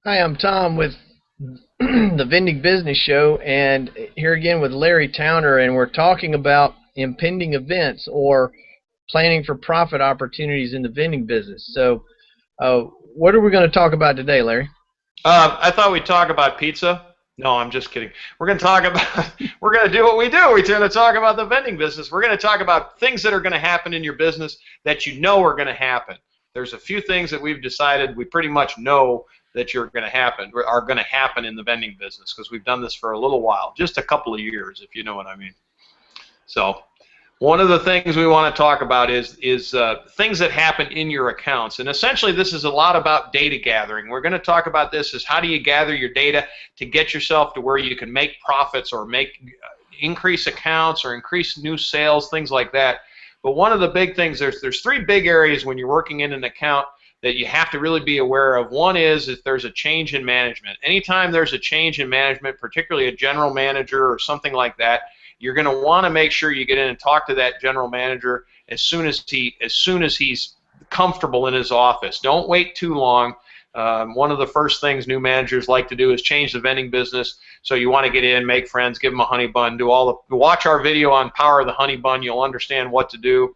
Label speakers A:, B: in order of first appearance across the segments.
A: Hi, I'm Tom with the Vending Business Show, and here again with Larry Towner, and we're talking about impending events or planning for profit opportunities in the vending business. So, what are we going to talk about today, Larry?
B: I thought we'd talk about pizza. No, I'm just kidding. We're going to talk about, we're going to do what we do. We're going to talk about the vending business. We're going to talk about things that are going to happen in your business that you know are going to happen. There's a few things that we've decided we pretty much know that are going to happen in the vending business because we've done this for a little while, just a couple of years, if you know what I mean. So one of the things we want to talk about is things that happen in your accounts. And essentially, this is a lot about data gathering. We're going to talk about this as how do you gather your data to get yourself to where you can make profits or increase accounts or increase new sales, things like that. But one of the big things, there's three big areas when you're working in an account that you have to really be aware of. One is if there's a change in management. Anytime there's a change in management, particularly a general manager or something like that, you're going to want to make sure you get in and talk to that general manager as soon as he's comfortable in his office. Don't wait too long. One of the first things new managers like to do is change the vending business. So you want to get in, make friends, give them a honey bun, watch our video on Power of the Honey Bun. You'll understand what to do.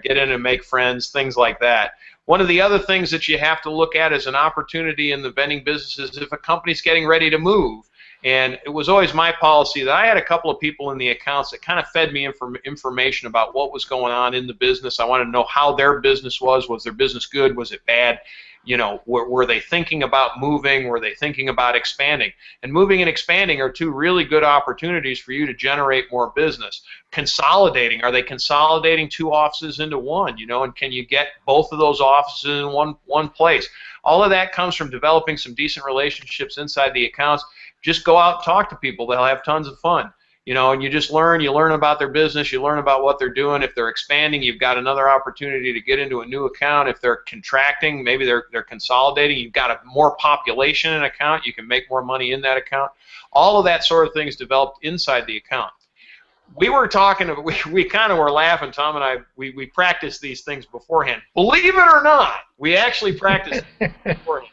B: Get in and make friends, things like that. One of the other things that you have to look at as an opportunity in the vending business is if a company's getting ready to move. And it was always my policy that I had a couple of people in the accounts that kind of fed me information about what was going on in the business. I wanted to know how their business was. Was their business good? Was it bad? You know, were they thinking about moving? Were they thinking about expanding? And moving and expanding are two really good opportunities for you to generate more business. Consolidating, are they consolidating two offices into one? You know, and can you get both of those offices in one place? All of that comes from developing some decent relationships inside the accounts. Just go out and talk to people. They'll have tons of fun. You know, and you learn about their business, you learn about what they're doing. If they're expanding, you've got another opportunity to get into a new account. If they're contracting, maybe they're consolidating, you've got a more population in an account, you can make more money in that account. All of that sort of thing is developed inside the account. We were talking, we kind of were laughing, Tom and I, we practiced these things beforehand. Believe it or not, we actually practiced beforehand.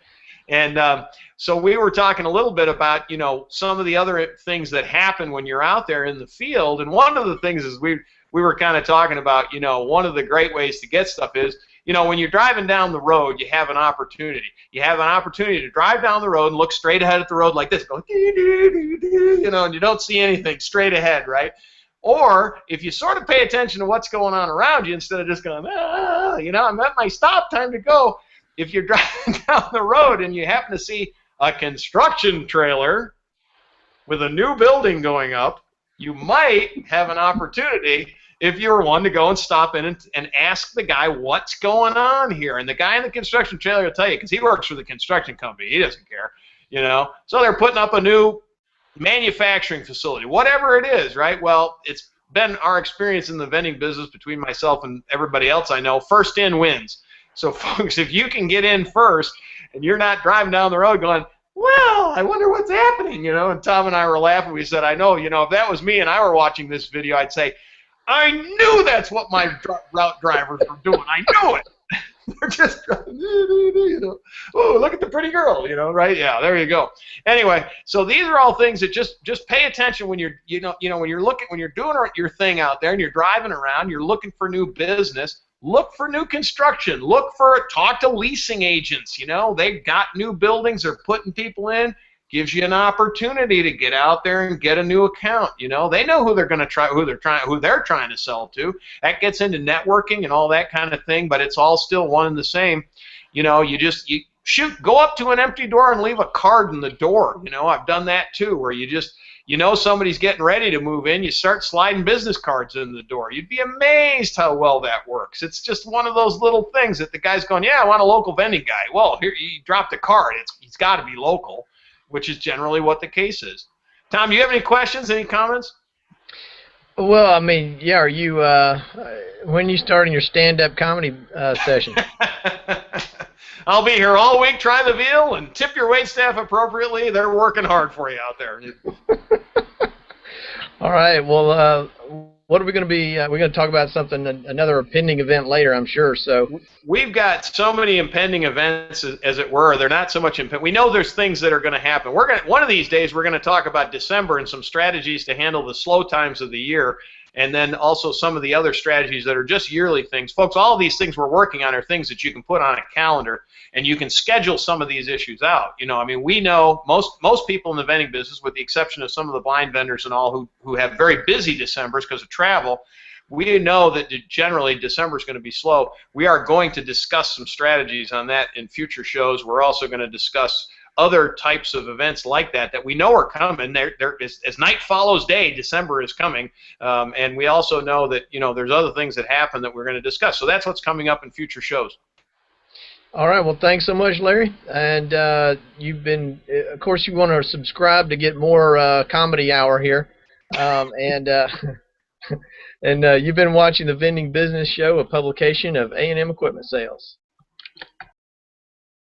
B: And so we were talking a little bit about, you know, some of the other things that happen when you're out there in the field. And one of the things is we were kind of talking about, you know, one of the great ways to get stuff is, you know, when you're driving down the road, you have an opportunity. You have an opportunity to drive down the road and look straight ahead at the road like this, go, you know, and you don't see anything straight ahead, right? Or if you sort of pay attention to what's going on around you instead of just going, you know, I'm at my stop, time to go. If you're driving down the road and you happen to see a construction trailer with a new building going up, you might have an opportunity, if you're one, to go and stop in and ask the guy what's going on here. And the guy in the construction trailer will tell you, because he works for the construction company. He doesn't care, you know. So they're putting up a new manufacturing facility, whatever it is, right? Well, it's been our experience in the vending business between myself and everybody else I know, first in wins. So, folks, if you can get in first and you're not driving down the road going, well, I wonder what's happening, you know, and Tom and I were laughing. We said, I know, you know, if that was me and I were watching this video, I'd say, I knew that's what my route drivers were doing. I knew it. They're just driving, you know, oh, look at the pretty girl, you know, right? Yeah, there you go. Anyway, so these are all things that just pay attention when you're, when you're doing your thing out there and you're driving around, you're looking for new business. Look for new construction. Talk to leasing agents. You know, they've got new buildings they're putting people in. Gives you an opportunity to get out there and get a new account. You know, they know who they're trying to sell to. That gets into networking and all that kind of thing, but it's all still one and the same. You know, go up to an empty door and leave a card in the door. You know, I've done that too, where you know somebody's getting ready to move in, you start sliding business cards in the door. You'd be amazed how well that works. It's just one of those little things that the guy's going, yeah, I want a local vending guy. Well, here, you dropped a card. He's got to be local, which is generally what the case is. Tom, do you have any questions, any comments?
A: Well, I mean, yeah, are you, when you starting your stand-up comedy session?
B: I'll be here all week. Try the veal and tip your waitstaff appropriately. They're working hard for you out there.
A: All right. Well, what are we going to be? We're going to talk about something, another pending event later, I'm sure. So
B: We've got so many impending events, as it were. They're not so much impending. We know there's things that are going to happen. One of these days, we're going to talk about December and some strategies to handle the slow times of the year, and then also some of the other strategies that are just yearly things. Folks, all of these things we're working on are things that you can put on a calendar, and you can schedule some of these issues out. I mean, we know most people in the vending business, with the exception of some of the blind vendors and all who have very busy Decembers because of travel. We know that generally December is going to be slow. We are going to discuss some strategies on that in future shows. We're also going to discuss other types of events like that we know are coming. As night follows day, December is coming, and we also know that there's other things that happen that we're going to discuss. So that's what's coming up in future shows.
A: all right, well, thanks so much, Larry. And you've been, of course, you want to subscribe to get more comedy hour here, and and you've been watching the Vending Business Show, a publication of A&M Equipment Sales.